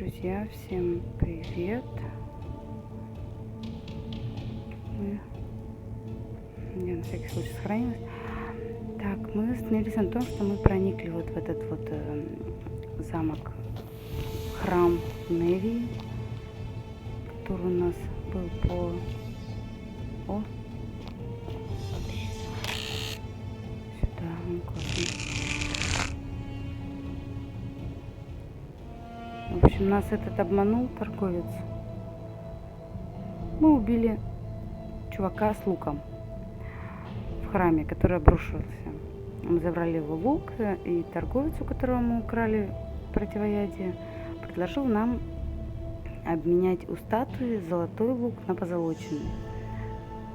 Друзья, всем привет! Я на всякий случай сохранилась. Так, мы остановились на том, что мы проникли вот в этот вот замок, храм НЕВИИ, который у нас был по... О! Сюда, ну классно. В общем, нас этот обманул торговец. Мы убили чувака с луком в храме, который обрушился. Мы забрали его лук, и торговец, у которого мы украли противоядие, предложил нам обменять у статуи золотой лук на позолоченный.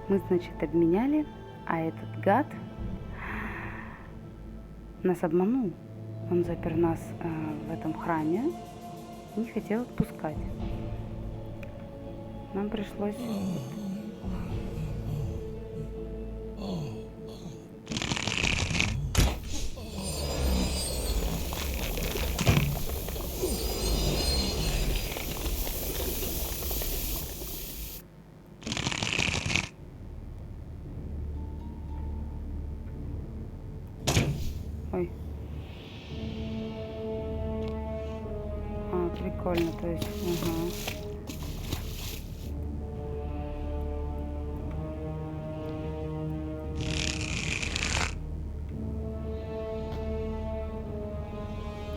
Мы, значит, обменяли, а этот гад нас обманул. Он запер нас в этом храме и не хотел отпускать. Нам пришлось... Ой. А, прикольно, то есть, ага.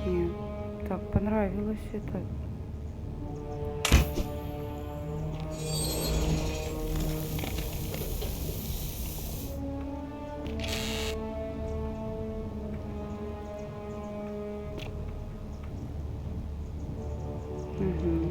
Мне так понравилось это. Угу.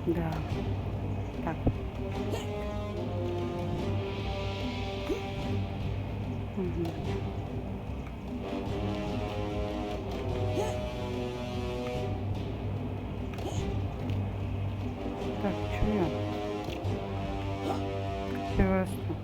Да. Так. Мгм. Так, что я? Прекрасно.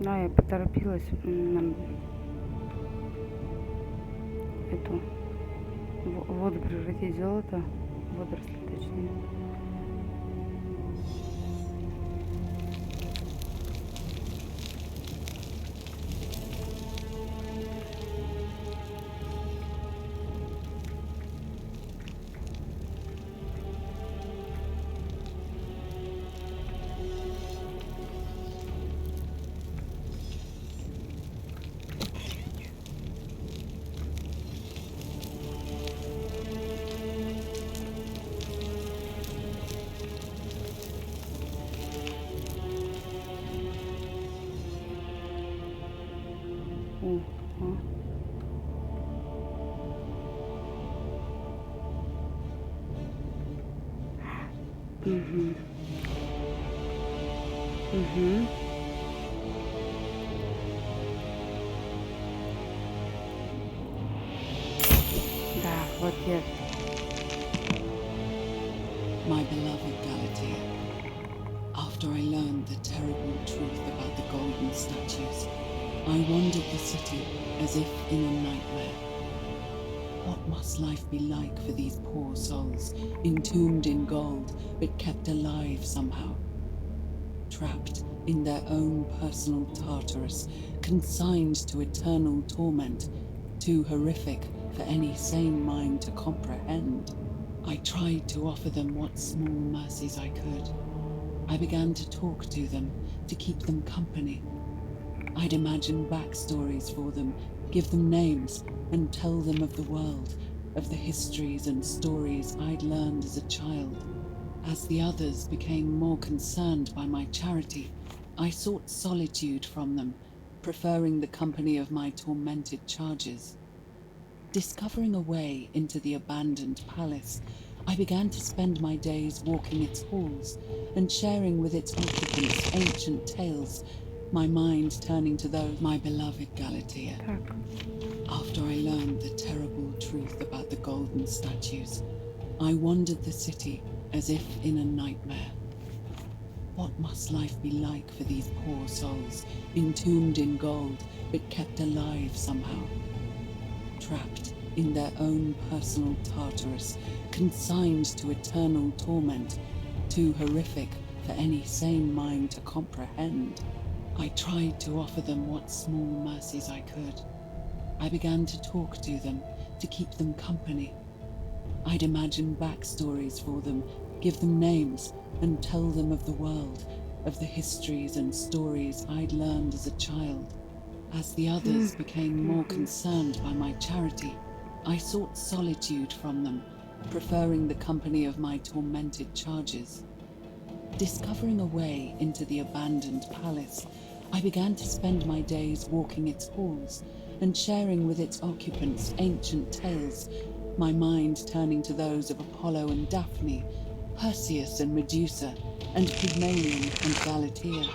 Да, я поторопилась эту воду превратить в золото, водоросли точнее. Ого. Угу. Угу. Да, вот я. My beloved Galatea, after I learned the terrible truth about the golden statues, I wandered the city as if in a nightmare. What must life be like for these poor souls, entombed in gold, but kept alive somehow? Trapped in their own personal Tartarus, consigned to eternal torment, too horrific for any sane mind to comprehend. I tried to offer them what small mercies I could. I began to talk to them, to keep them company. I'd imagine backstories for them, give them names, and tell them of the world, of the histories and stories I'd learned as a child. As the others became more concerned by my charity, I sought solitude from them, preferring the company of my tormented charges. Discovering a way into the abandoned palace, I began to spend my days walking its halls and sharing with its occupants ancient tales, my mind turning to those my beloved Galatea. Так. After I learned the terrible truth about the golden statues, I wandered the city as if in a nightmare. What must life be like for these poor souls, entombed in gold, but kept alive somehow? Trapped in their own personal Tartarus, consigned to eternal torment, too horrific for any sane mind to comprehend. I tried to offer them what small mercies I could. I began to talk to them, to keep them company. I'd imagine backstories for them, give them names, and tell them of the world, of the histories and stories I'd learned as a child. As the others became more concerned by my charity, I sought solitude from them, preferring the company of my tormented charges. Discovering a way into the abandoned palace, I began to spend my days walking its halls and sharing with its occupants ancient tales, my mind turning to those of Apollo and Daphne, Perseus and Medusa, and Pygmalion and Galatea.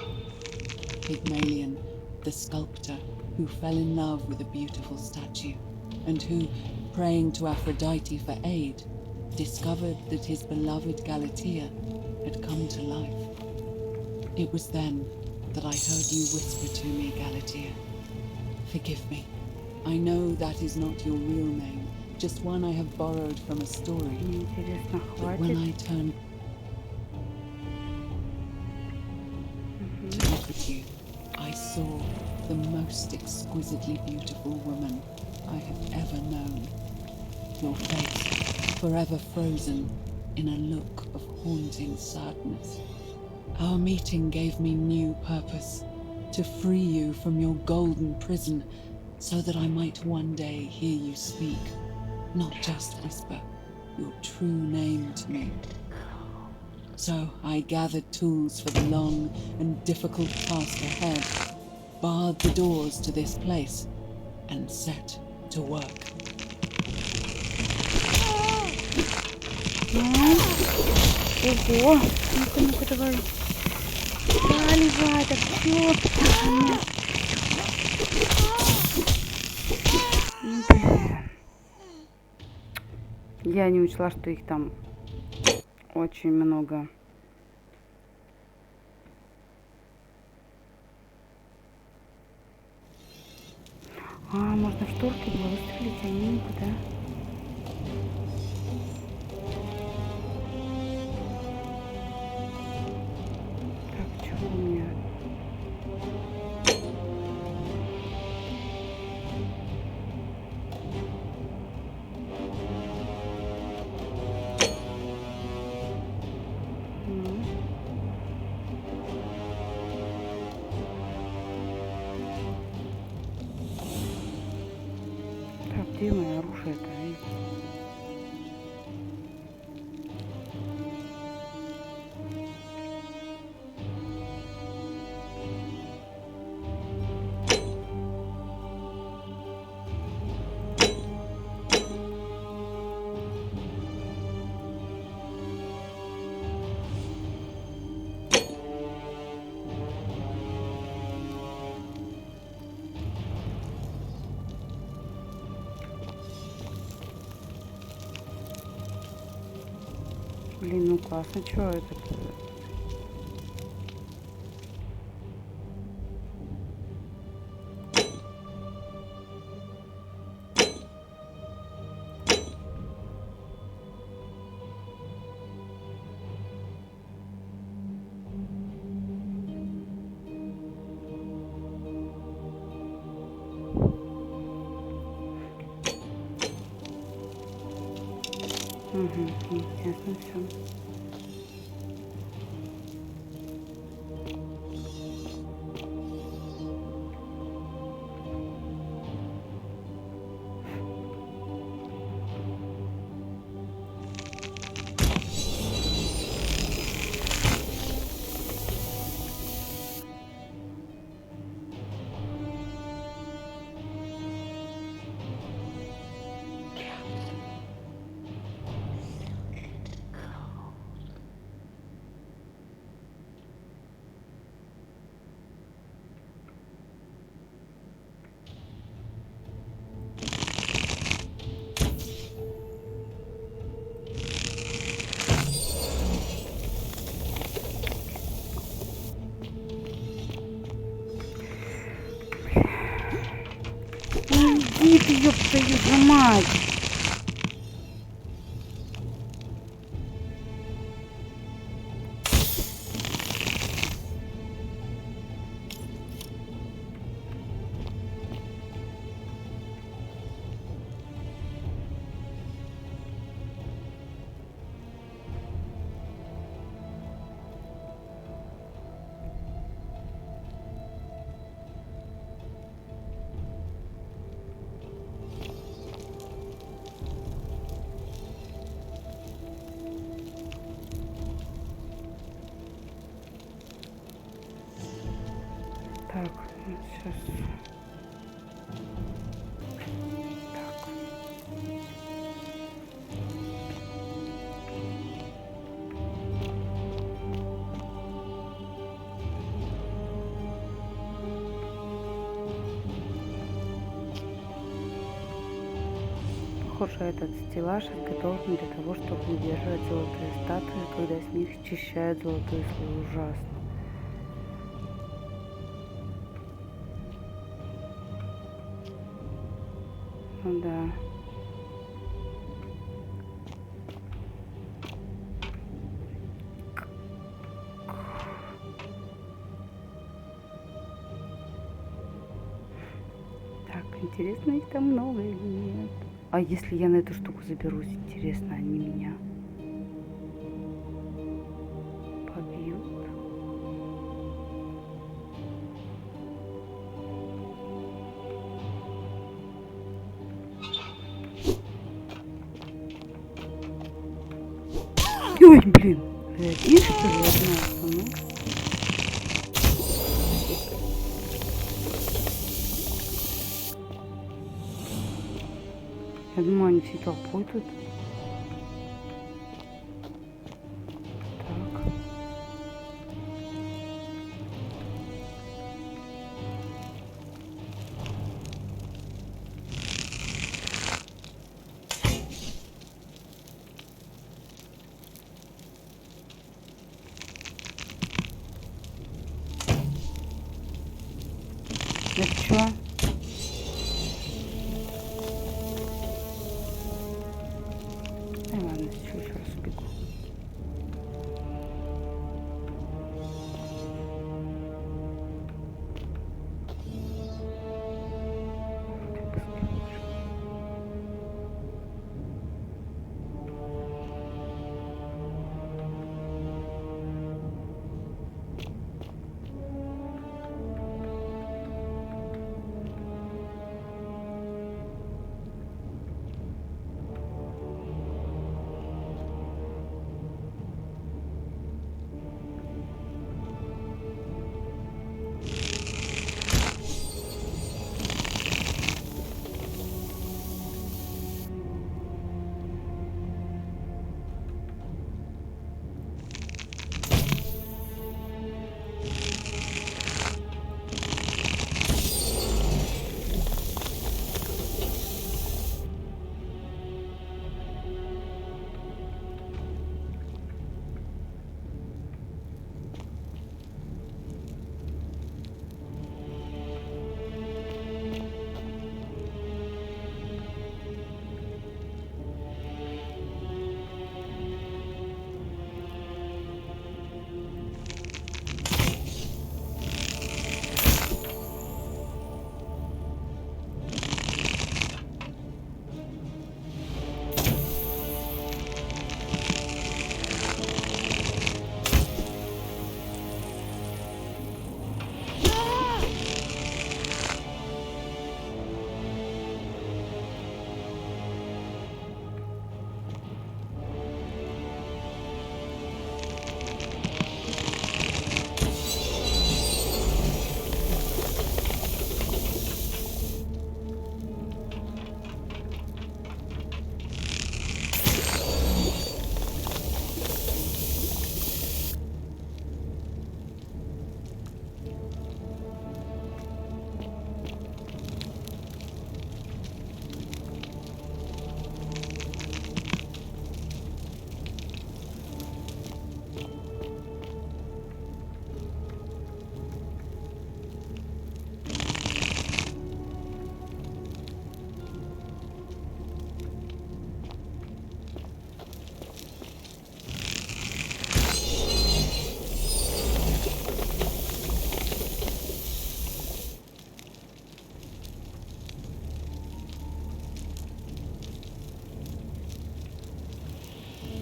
Pygmalion, the sculptor who fell in love with a beautiful statue, and who, praying to Aphrodite for aid, discovered that his beloved Galatea had come to life. It was then that I heard you whisper to me, Galatea. Forgive me. I know that is not your real name, just one I have borrowed from a story. Интересно, But when хватит? I turned to look at you, I saw the most exquisitely beautiful woman I have ever known. Your face, forever frozen in a look of haunting sadness. Our meeting gave me new purpose, to free you from your golden prison, so that I might one day hear you speak, not just whisper your true name to me. So I gathered tools for the long and difficult task ahead, barred the doors to this place, and set to work. Ого! Ну-ка, ну-ка, давай. Заливай, так все. Я не учла, что их там очень много. А, можно в шторки было выстрелить, а не никуда. Так, чего у меня? Так, где мое оружие-то? Блин, ну классно, что это? Угу, ясно все. Иди ты, ёб твою за мать! Похоже, этот стеллаж изготовлен для того, чтобы удерживать золотые статуи, когда с них счищают золотой слой. Ужасно. Ну да. Так, интересно, их там много или нет? А если я на эту штуку заберусь, интересно, они меня побьют? Ой, блин! Ты один, что ли, одна? Ну. Я думаю, они все толпой тут. Так. Это что? Ну ладно, сейчас еще раз убегу.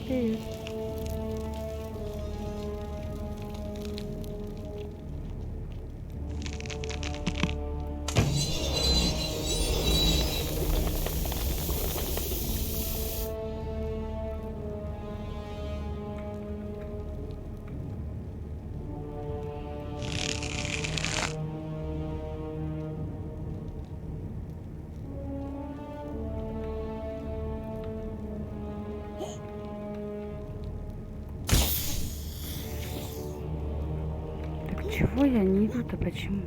Привет. Так чего я не иду-то? Почему?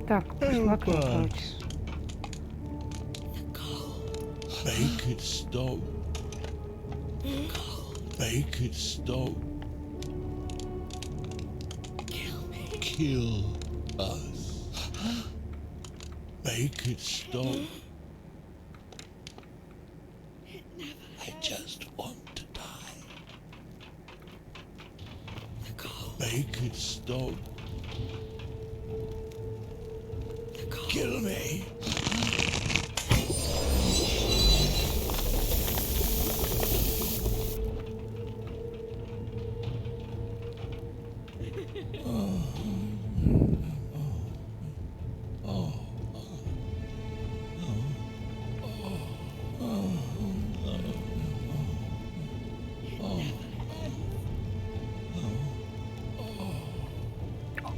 Так, пришла к нам, короче. Make it stop. Make it stop. Kill us. Make it stop. I just want to die. Make it stop. Kill me.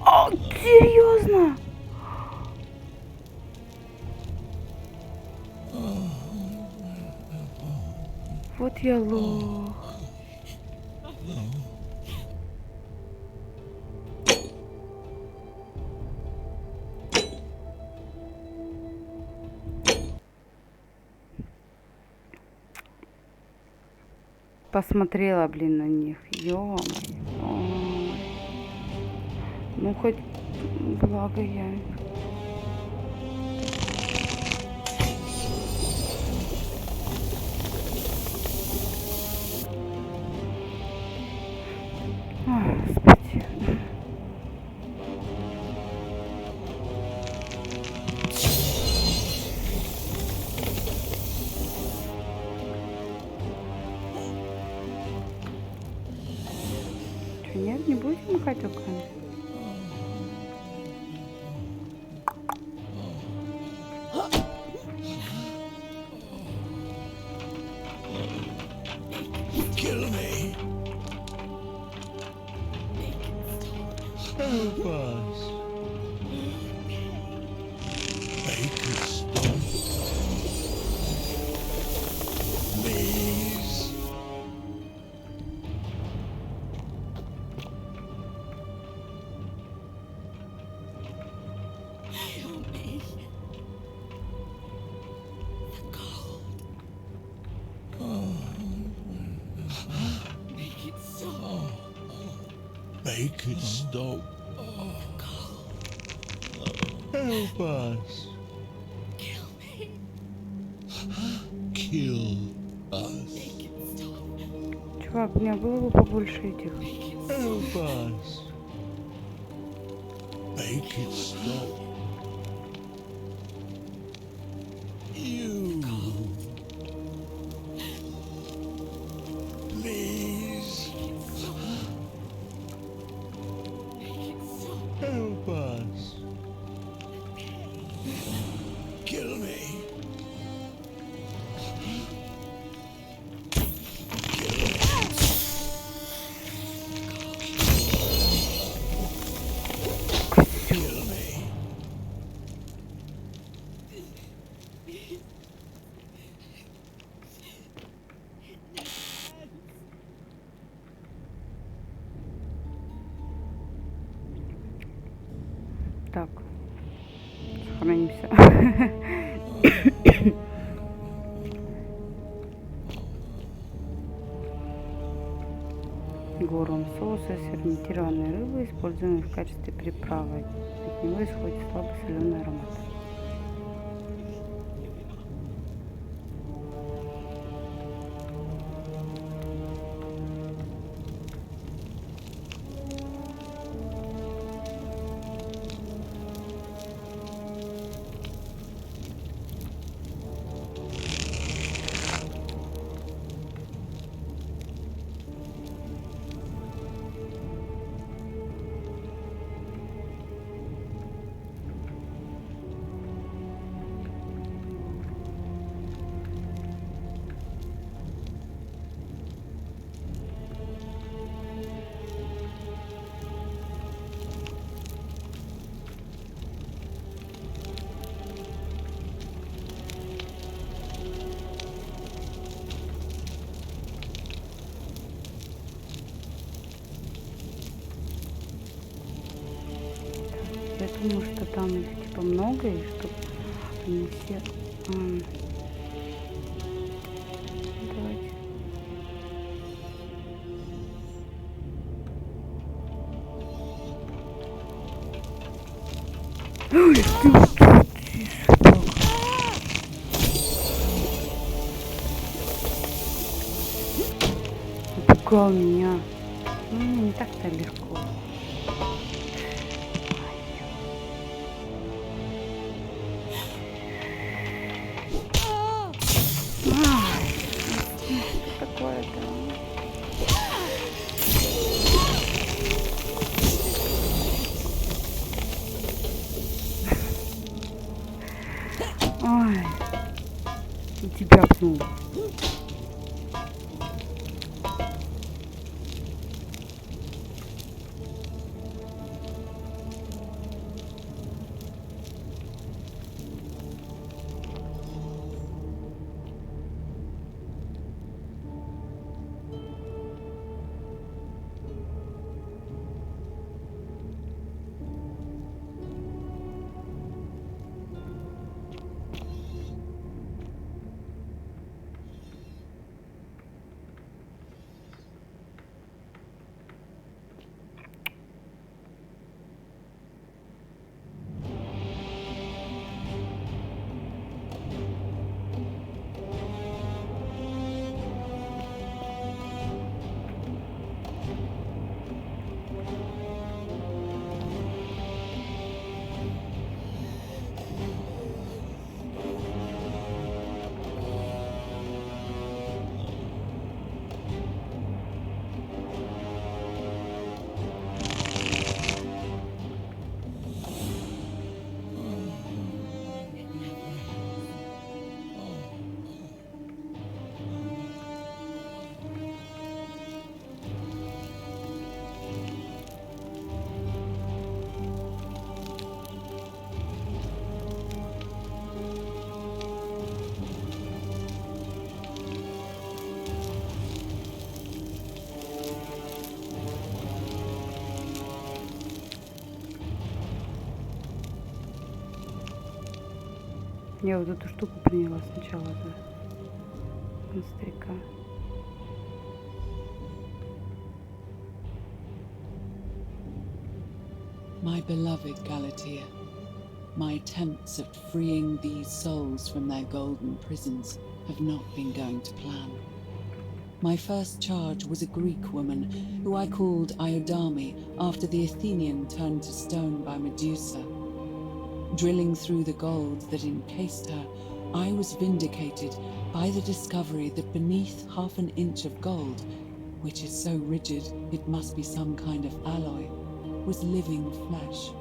О, серьезно? Вот я лох. Посмотрела, блин, на них. Ё-моё. Ой. Ну, хоть благо я. Ой, господи. Что, нет, не будете махать руками? Kill me. Help us. Make it stop. Please. Make it stop. Help us. Kill us. Чувак, у меня было бы побольше этих. Help us. Make it stop. You. Please. Help us. Kill me. Kill me. Так, сохранимся. Гором соуса с ферментированной рыбы, используемый в качестве приправы. От него исходит слабый соленый аромат. Я думаю, что там или что много, и что они все... Давайте. Ой, ты что, ты собака. Напугал меня. Ну, не так-то легко. Ай, что такое-то? Ой, и тебя пнул. Я вот эту штуку приняла сначала за монстрика. My beloved Galatea, my attempts at freeing these souls from their golden prisons have not been going to plan. My first charge was a Greek woman who I called Iodame after the Athenian turned to stone by Medusa. Drilling through the gold that encased her, I was vindicated by the discovery that beneath half an inch of gold, which is so rigid it must be some kind of alloy, was living flesh.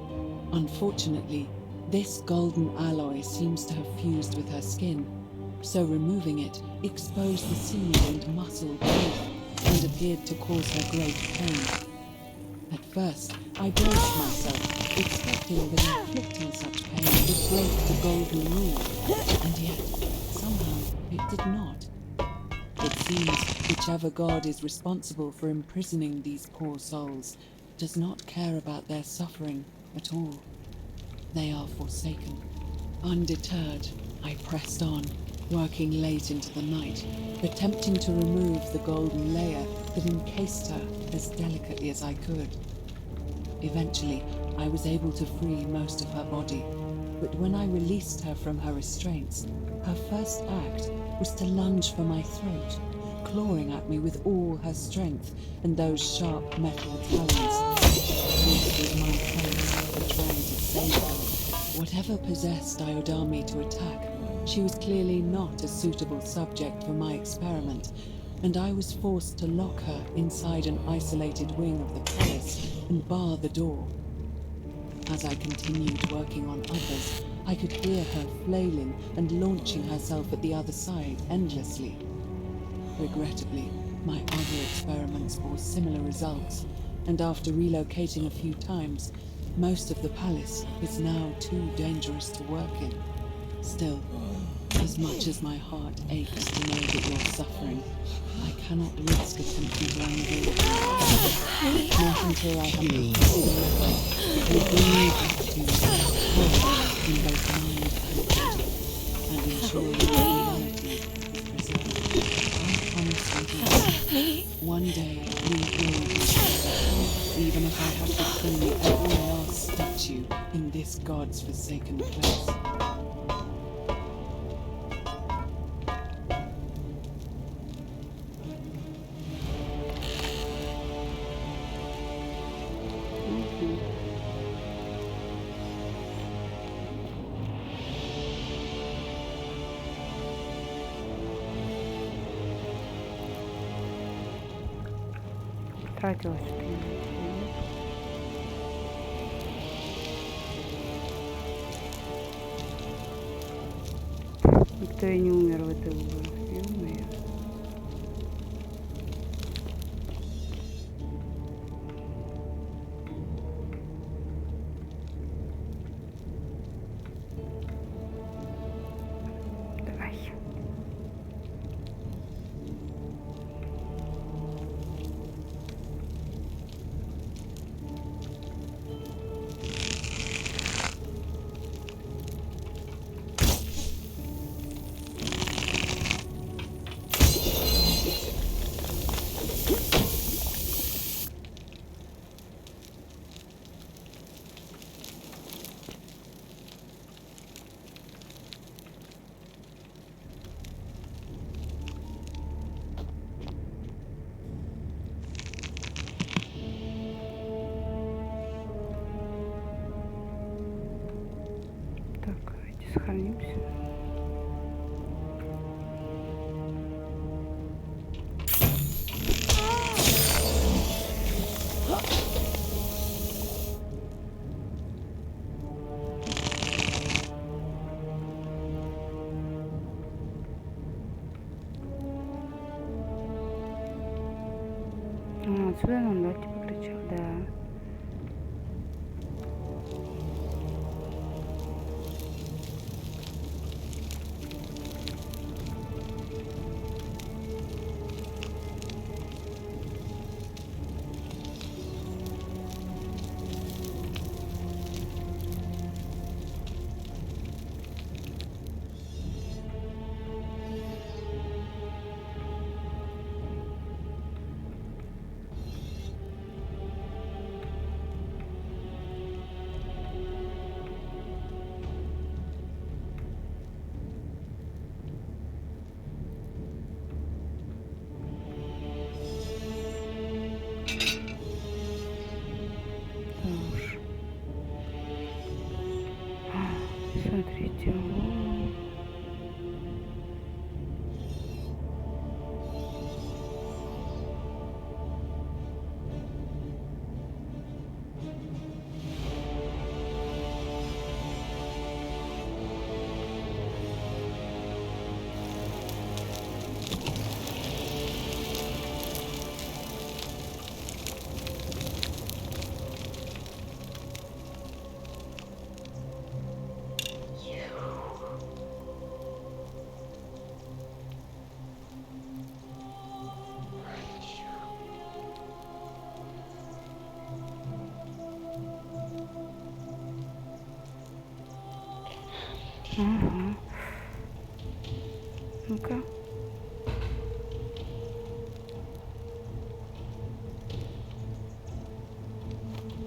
Unfortunately, this golden alloy seems to have fused with her skin, so removing it exposed the sinew and muscle beneath and appeared to cause her great pain. At first, I braced myself, expecting that inflicting such pain would break the golden rule, and yet, somehow, it did not. It seems whichever god is responsible for imprisoning these poor souls does not care about their suffering at all. They are forsaken. Undeterred, I pressed on, working late into the night, attempting to remove the golden layer that encased her as delicately as I could. Eventually, I was able to free most of her body, but when I released her from her restraints, her first act was to lunge for my throat, clawing at me with all her strength and those sharp metal talons. This was my chance for trying to save her. Whatever possessed Iodame to attack, she was clearly not a suitable subject for my experiment, and I was forced to lock her inside an isolated wing of the palace and bar the door. As I continued working on others, I could hear her flailing and launching herself at the other side endlessly. Regrettably, my other experiments bore similar results, and after relocating a few times, most of the palace is now too dangerous to work in. Still, as much as my heart aches to know that you're suffering, I cannot risk attempting to undo it. Not until I have defeated you will bring you back to your in both mind and body, and ensuring that humanity is preserved. I promise you this. One day we will be together, even if I have to clean every last statue in this god's forsaken place. Тратилась что-то. Никто и не умер в этой углу. Ё-моё. Давай. Так, давайте сохранимся. Отсюда нам, да, типа кричал, да. Смотрите, ага. Ну-ка.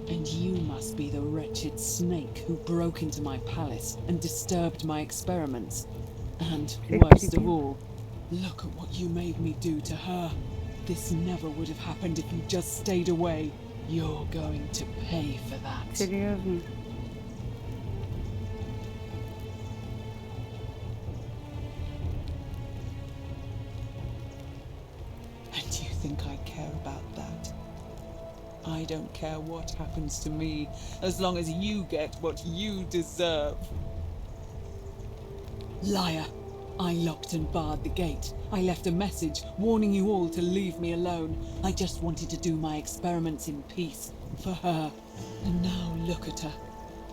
And you must be the wretched snake who broke into my palace and disturbed my experiments. And worst of all, look at what you made me do to her. This never would have happened if you just stayed away. You're going to pay for that. Серьезно. And you think I care about that? I don't care what happens to me, as long as you get what you deserve. Liar! I locked and barred the gate. I left a message warning you all to leave me alone. I just wanted to do my experiments in peace, for her. And now look at her.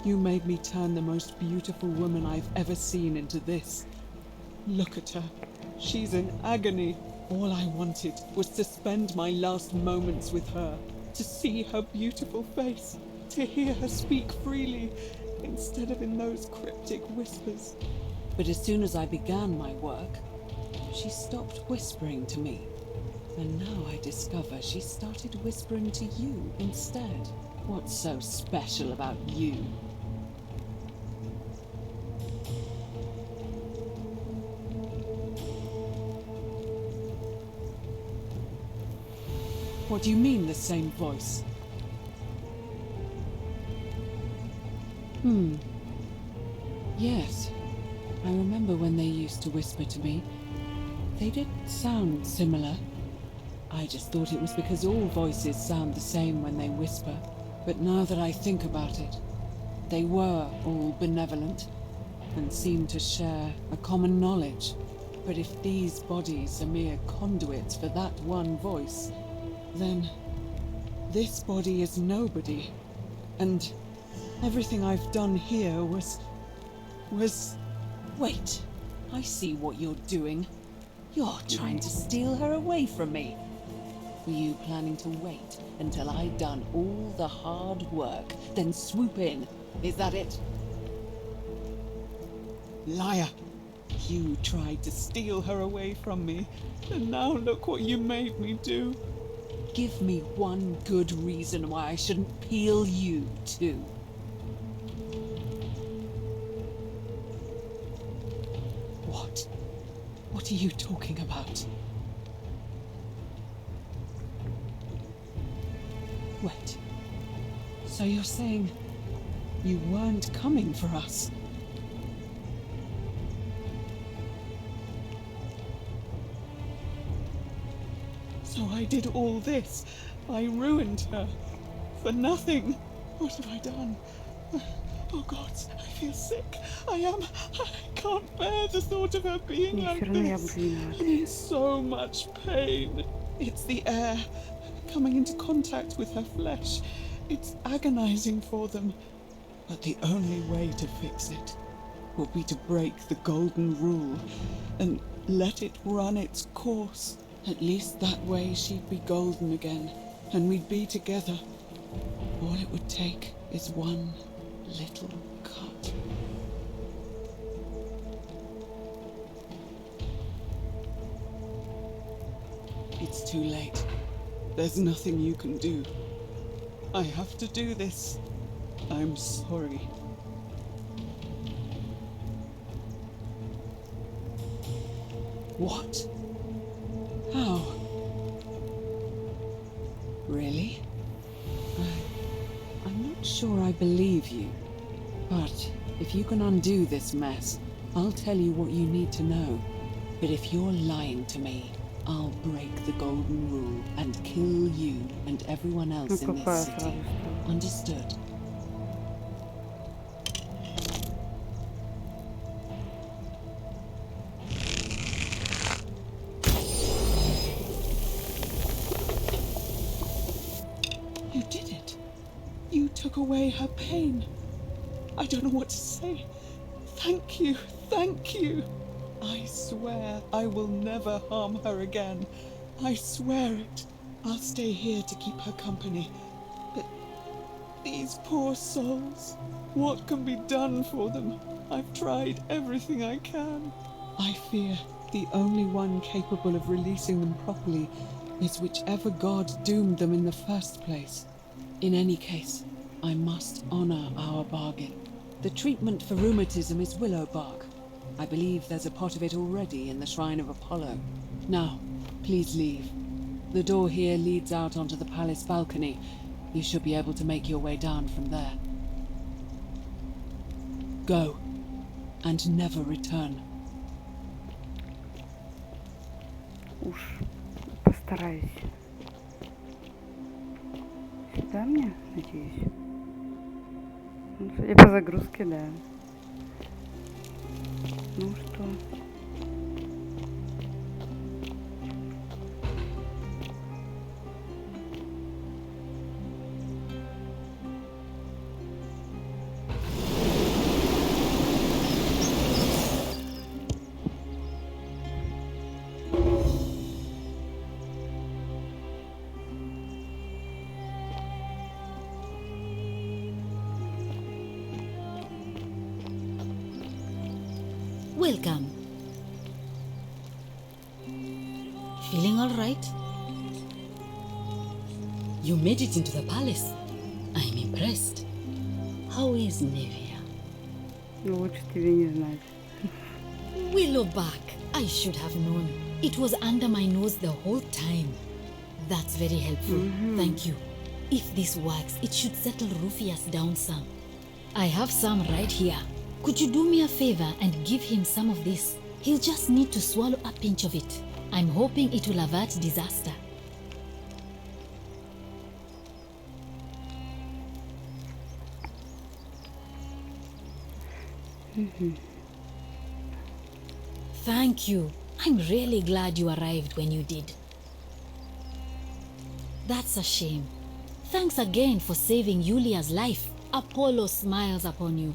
You made me turn the most beautiful woman I've ever seen into this. Look at her. She's in agony. All I wanted was to spend my last moments with her, to see her beautiful face, to hear her speak freely. instead of in those cryptic whispers. But as soon as I began my work, she stopped whispering to me. And now I discover she started whispering to you instead. What's so special about you? What do you mean, the same voice? Yes. I remember when they used to whisper to me. They did sound similar. I just thought it was because all voices sound the same when they whisper. But now that I think about it, they were all benevolent and seemed to share a common knowledge. But if these bodies are mere conduits for that one voice, then this body is nobody. And everything I've done here was... Wait, I see what you're doing. You're trying to steal her away from me. Were you planning to wait until I'd done all the hard work, then swoop in? Is that it? Liar! You tried to steal her away from me, and now look what you made me do. Give me one good reason why I shouldn't peel you too. What? What are you talking about? Wait. So you're saying you weren't coming for us? So I did all this. I ruined her. For nothing. What have I done? Oh God, I feel sick. I can't bear the thought of her being Не, like всё равно я this. буду виновата. I'm in so much pain. It's the air coming into contact with her flesh. It's agonizing for them. But the only way to fix it will be to break the golden rule and let it run its course. At least that way she'd be golden again, and we'd be together. All it would take is one little cut. It's too late. There's nothing you can do. I have to do this. I'm sorry. What? How? Really? I'm not sure I believe you. But if you can undo this mess, I'll tell you what you need to know. But if you're lying to me, I'll break the golden rule and kill you and everyone Ну else in this какая city. сразу стала. Understood? You did it. You took away her pain. I don't know what to say. Thank you, thank you. I swear I will never harm her again. I swear it. I'll stay here to keep her company. But these poor souls, what can be done for them? I've tried everything I can. I fear the only one capable of releasing them properly is whichever god doomed them in the first place. In any case, I must honor our bargain. The treatment for rheumatism is willow bark. I believe there's a pot of it already in the shrine of Apollo. Now, please leave. The door here leads out onto the palace balcony. You should be able to make your way down from there. Go, and never return. Уж постараюсь. Сюда мне, надеюсь. Ну, судя по загрузке, да. Ну что? Welcome. Feeling all right? You made it into the palace. I'm impressed. How is Nevia? Лучше тебе не знать. Willow back. I should have known. It was under my nose the whole time. That's very helpful. Thank you. If this works, it should settle Rufius down some. I have some right here. Could you do me a favor and give him some of this? He'll just need to swallow a pinch of it. I'm hoping it will avert disaster. Thank you. I'm really glad you arrived when you did. That's a shame. Thanks again for saving Yulia's life. Apollo smiles upon you.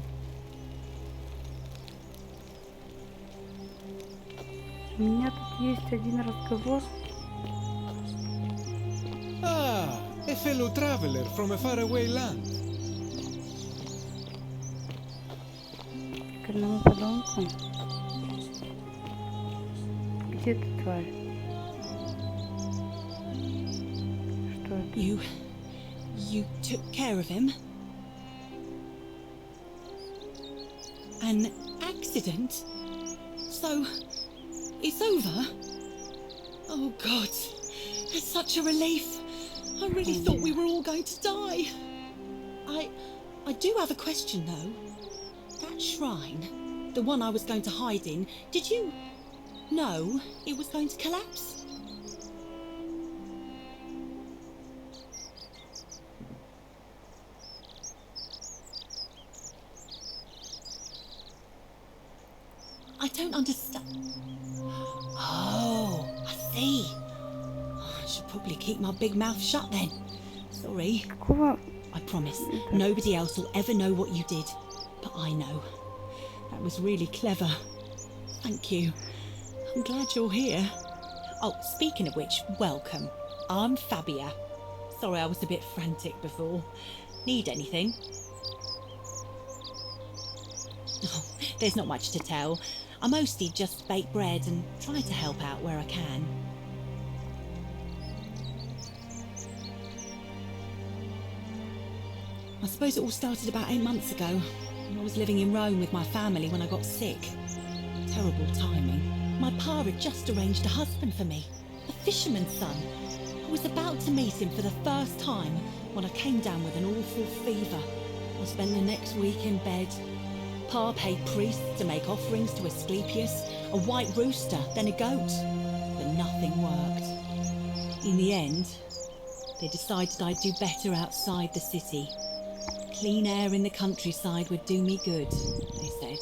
У меня тут есть один разговор. Ah, a fellow traveler from a faraway land. К одному подонку. Где ты, тварь? Что это? You took care of him? An accident? So, it's over? Oh God, it's such a relief. I really thought we were all going to die. I do have a question though. That shrine, the one I was going to hide in, did you know it was going to collapse? I don't understand. Oh, I see. I should probably keep my big mouth shut then. Sorry. Какого? I promise, nobody else will ever know what you did. But I know. That was really clever. Thank you. I'm glad you're here. Oh, speaking of which, welcome. I'm Fabia. Sorry I was a bit frantic before. Need anything? Oh, there's not much to tell. I mostly just bake bread and try to help out where I can. I suppose it all started about 8 months ago. I was living in Rome with my family when I got sick. Terrible timing. My pa had just arranged a husband for me, a fisherman's son. I was about to meet him for the first time when I came down with an awful fever. I spent the next week in bed. Pa paid priests to make offerings to Asclepius, a white rooster, then a goat. But nothing worked. In the end, they decided I'd do better outside the city. Clean air in the countryside would do me good, they said.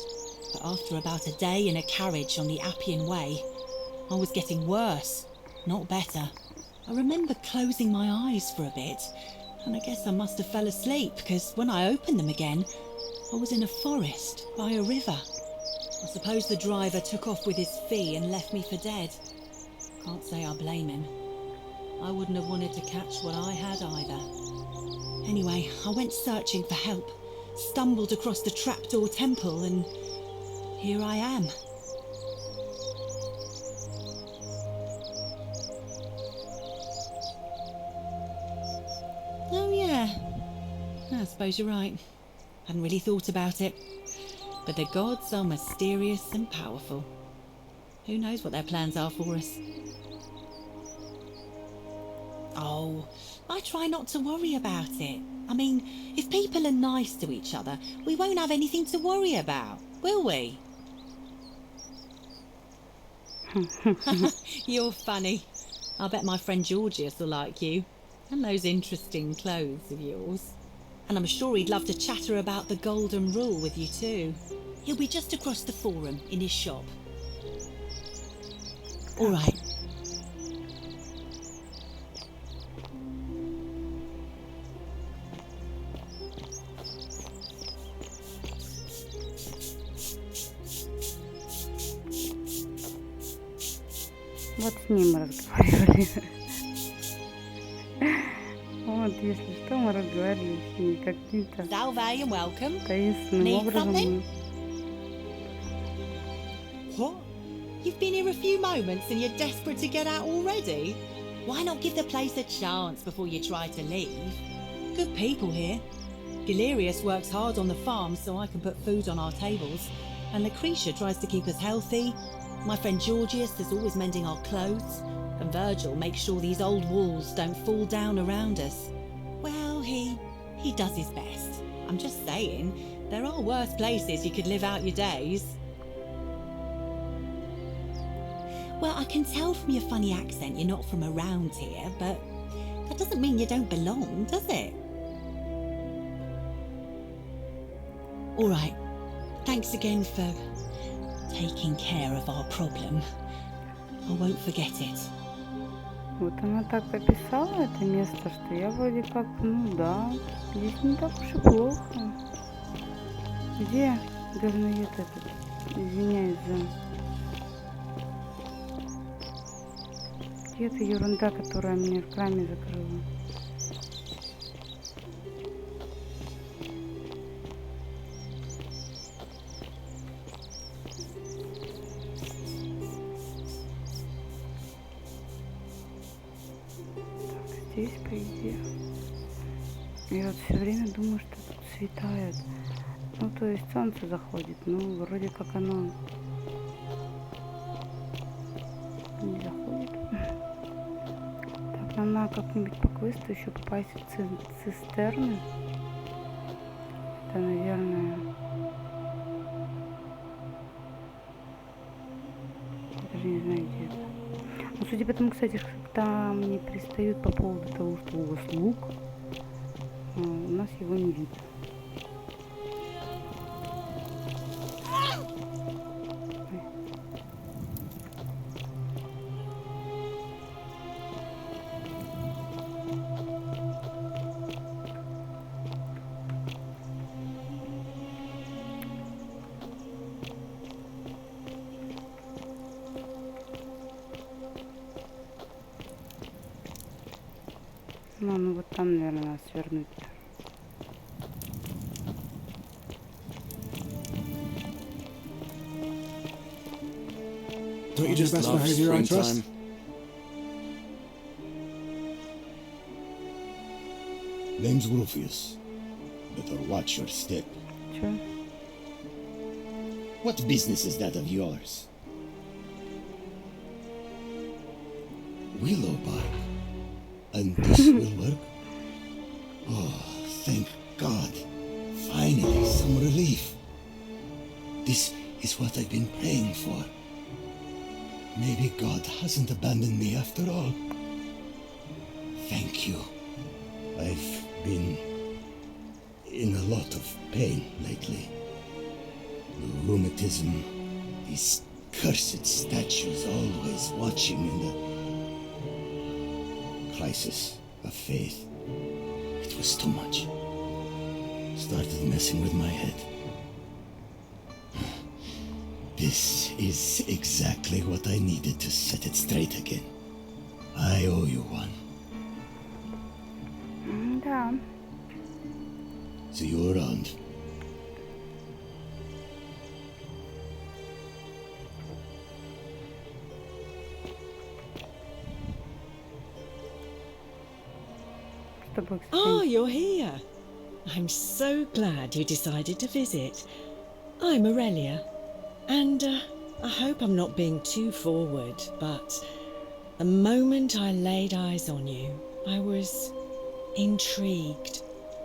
But after about a day in a carriage on the Appian Way, I was getting worse, not better. I remember closing my eyes for a bit, and I guess I must have fell asleep, because when I opened them again, I was in a forest by a river. I suppose the driver took off with his fee and left me for dead. Can't say I blame him. I wouldn't have wanted to catch what I had either. Anyway, I went searching for help, stumbled across the trapdoor temple, and here I am. Oh yeah, I suppose you're right. Hadn't really thought about it. But the gods are mysterious and powerful. Who knows what their plans are for us? Oh, I try not to worry about it. I mean, if people are nice to each other, we won't have anything to worry about, will we? You're funny. I bet my friend Georgius will like you. And those interesting clothes of yours. And I'm sure he'd love to chatter about the golden rule with you too. He'll be just across the forum in his shop. All right. Вот с ним мы разговаривали. Вот, если что, мы разговаривали с ней каким-то Salve and welcome. таинственным Need образом. something? What? You've been here a few moments and you're desperate to get out already? Why not give the place a chance before you try to leave? Good people here. Galerius works hard on the farm so I can put food on our tables, and Lucretia tries to keep us healthy. My friend Georgius is always mending our clothes, and Virgil makes sure these old walls don't fall down around us. Well, he does his best. I'm just saying, there are worse places you could live out your days. Well, I can tell from your funny accent you're not from around here, but that doesn't mean you don't belong, does it? All right. Thanks again for taking care of our problem. I won't forget it. Вот она так описала это место, что я вроде как, ну да, здесь не так уж и плохо. Где говноед этот? Извиняюсь за... Где эта ерунда, которая меня в храме закрыла? Здесь, по идее. Я вот все время думаю, что тут светает. Ну, то есть солнце заходит. Ну, вроде как оно не заходит. Так, надо как-нибудь по квесту еще попасть в цистерны. Это, наверное... Я даже не знаю, где это. Ну, судя по тому, кстати, что там мне пристают по поводу того, что у вас лук, у нас его не видно. Ну вот там, наверное, надо свернуть. Don't you just best behave your own trust? Name's Rufius. Better watch your step. Чё? What business is that of yours? Willow bark. And this will work? Oh, thank God. Finally, some relief. This is what I've been praying for. Maybe God hasn't abandoned me after all. Thank you. I've been in a lot of pain lately. The rheumatism, these cursed statues always watching in the crisis of faith. It was too much. Started messing with my head. This is exactly what I needed to set it straight again. I owe you one. Да. See you around. С тобой, кстати. Oh, you're here. I'm so glad you decided to visit. I'm Aurelia, and I hope I'm not being too forward, but the moment I laid eyes on you, I was intrigued.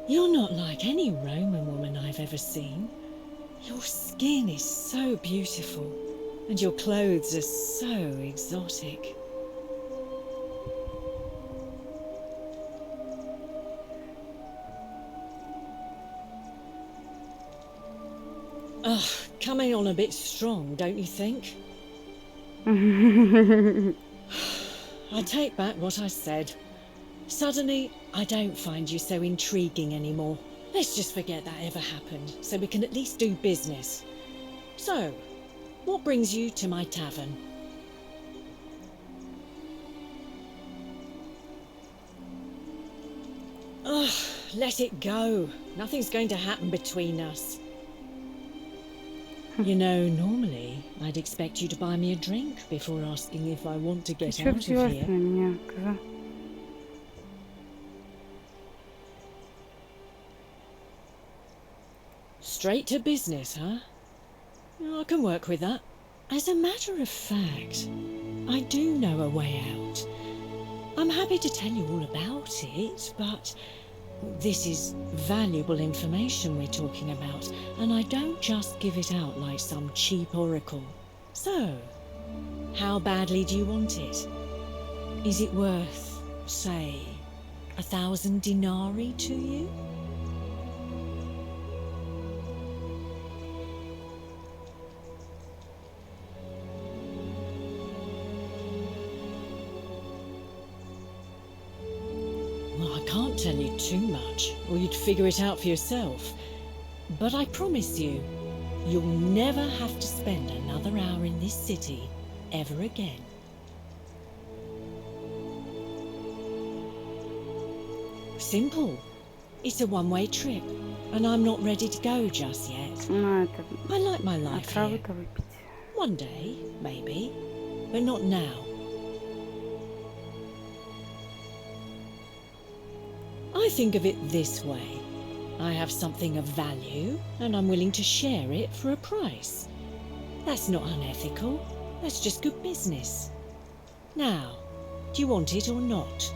You're not like any Roman woman I've ever seen. Your skin is so beautiful, and your clothes are so exotic. Ugh, coming on a bit strong, don't you think? I take back what I said. Suddenly, I don't find you so intriguing anymore. Let's just forget that ever happened, so we can at least do business. So, what brings you to my tavern? Ugh, let it go. Nothing's going to happen between us. You know, normally I'd expect you to buy me a drink before asking if I want to Ты get чё out of взялась here. на меня, коза? Straight to business, huh? I can work with that. As a matter of fact, I do know a way out. I'm happy to tell you all about it, but this is valuable information we're talking about, and I don't just give it out like some cheap oracle. So, how badly do you want it? Is it worth, say, 1,000 denarii to you? Well, I can't tell you too much, or you'd figure it out for yourself. But I promise you, you'll never have to spend another hour in this city ever again. Simple. It's a one-way trip, and I'm not ready to go just yet. Ну, это... I like my life here. Отравы-то выпить. One day, maybe, but not now. I think of it this way. I have something of value, and I'm willing to share it for a price. That's not unethical. That's just good business. Now, do you want it or not?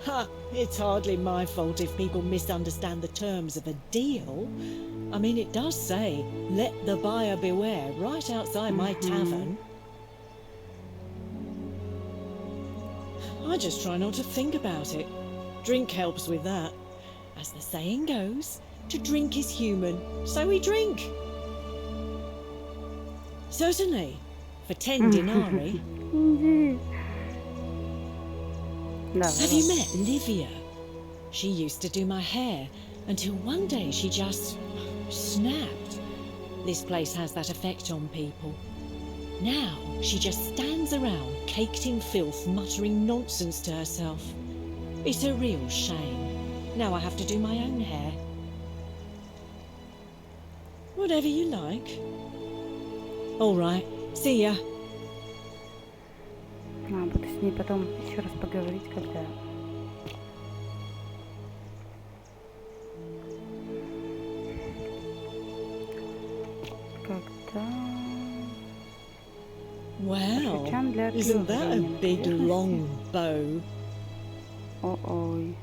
Ha! It's hardly my fault if people misunderstand the terms of a deal. I mean, it does say, let the buyer beware, right outside my tavern. I just try not to think about it. Drink helps with that. As the saying goes, to drink is human, so we drink. Certainly, for 10 denarii. Иди. Давай. Have you met Livia? She used to do my hair until one day she just snapped. This place has that effect on people. Now she just stands around caked in filth, muttering nonsense to herself. It's a real shame. Now I have to do my own hair. Whatever you like. All right, see ya. Буду с ней потом еще раз поговорить, когда... Wow, Свечам для isn't that a отпливания big поверхности. long bow? О-ой.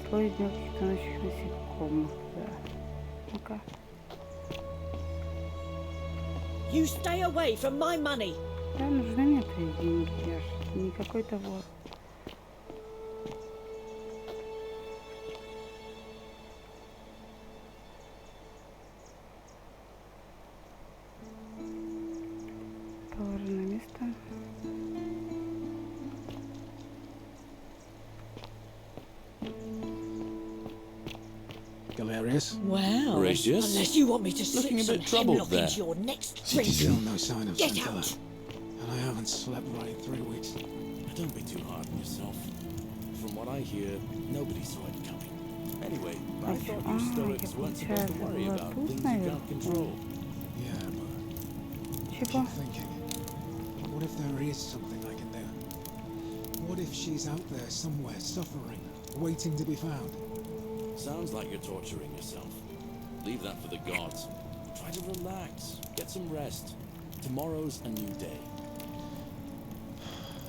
Слой из мелких тонущих насекомых. Да. Ну-ка. You stay away from my money. Да, нужны мне твои деньги, я ж не какой-то вор. Положи на место. Galerius? Wow. Horatius? Unless you want me to slip Looking a some bit troubled hemlock there. into your next drink. Still no sign of Get Santella. out. And I haven't slept right in 3 weeks. Don't be too hard on yourself. From what I hear, nobody saw it coming. Anyway, I thought you Stoics weren't supposed to worry about things you can't control. Yeah, but Чего? I'm thinking, what if there is something I can do? What if she's out there somewhere suffering, waiting to be found? Sounds like you're torturing yourself. Leave that for the gods. Try to relax. Get some rest. Tomorrow's a new day.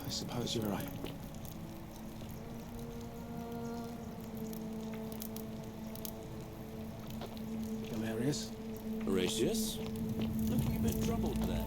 I suppose you're right. Galerius? Horatius? Looking a bit troubled there.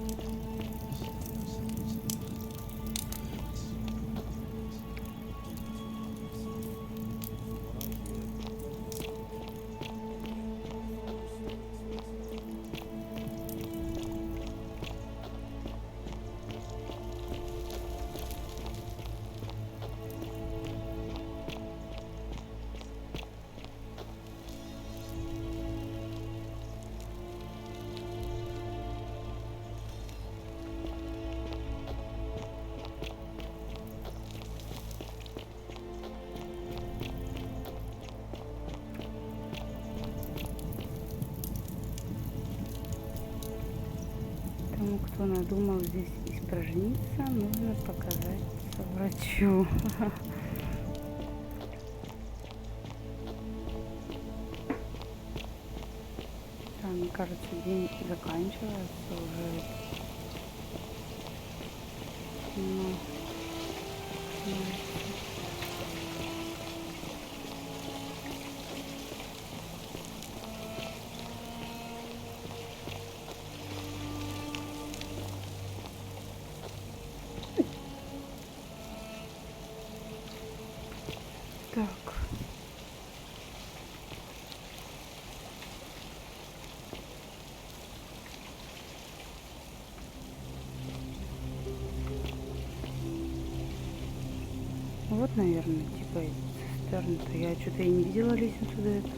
надумал здесь испражниться, нужно показать врачу. Да, мне кажется, день заканчивается уже. Но... Так. Вот, наверное, типа эти цистерны-то. Я что-то и не видела лестницу до этого.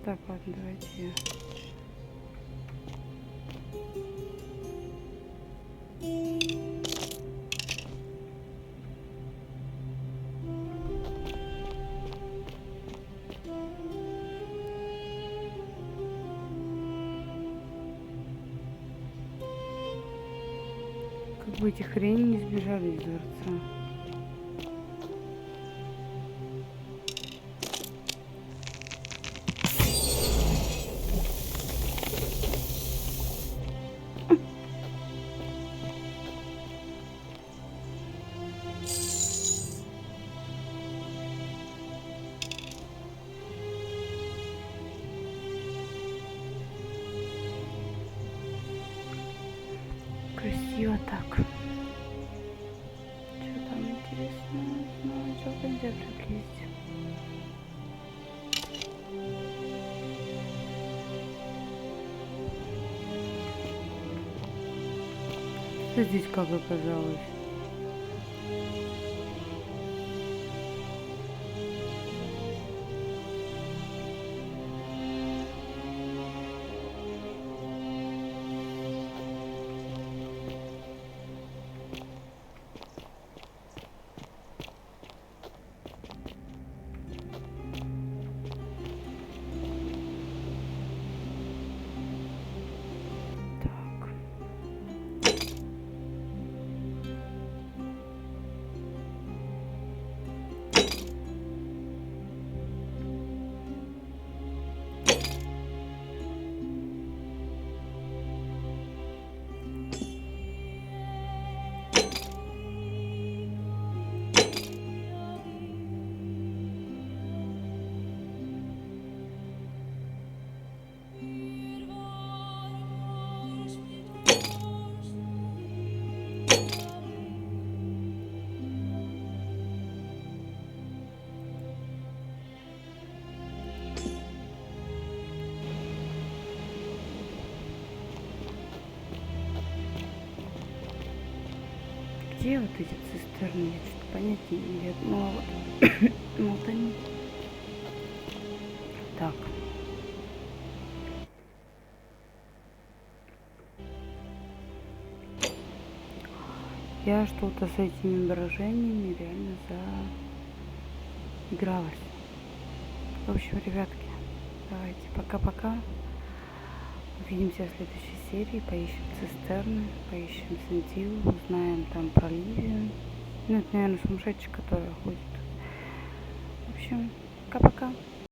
Так, ладно, давайте я... Как бы эти хрени не сбежали из дворца. Красиво так. Что там интересно? Ну, что нельзя приблизить. Что здесь как оказалось? Где вот эти цистерны? Я что-то понять не имею. Ну, а вот, вот они. Так. Я что-то с этими выражениями реально заигралась. В общем, ребятки, давайте пока-пока. Увидимся в следующей серии. Поищем цистерны, поищем Сентил, узнаем там про Ливию. Ну, это, наверное, сумасшедший, которая ходит. В общем, пока-пока.